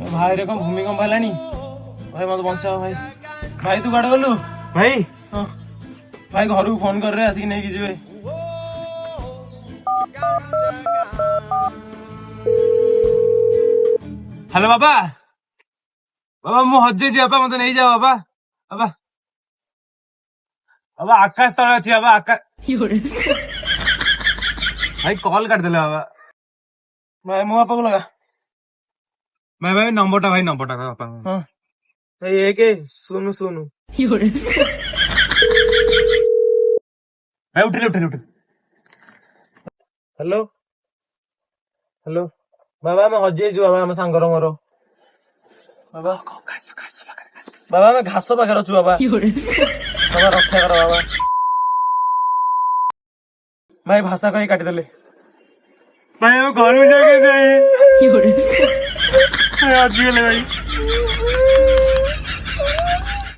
भाई रे कौन भूमिकंप हेलानी भाई मत बचाओ भाई भाई तू गाड़ गलु भाई हाँ भाई घर को फोन कर रहे आसिक नहीं की जीवे हेलो बाबा बाबा मु हजे बाबा मत नहीं जाओ बाबा बाबा बाबा आकाश तले अच्छी बाबा आकाश भाई कॉल कर देले बाबा भाई मो बापा को लगा भाई नंबरटा बापा हाँ भाई एक सुनु सुनु भाई उठे हेलो हेलो बाबा मैं हजे बाबा आम सांगर मोर बाबा बाबा मैं घास पाखे अच्छु बाबा बाबा रक्षा कर बाबा भाई भाषा कहीं काटिदेले भाई हम घर में जाके जाइए भाई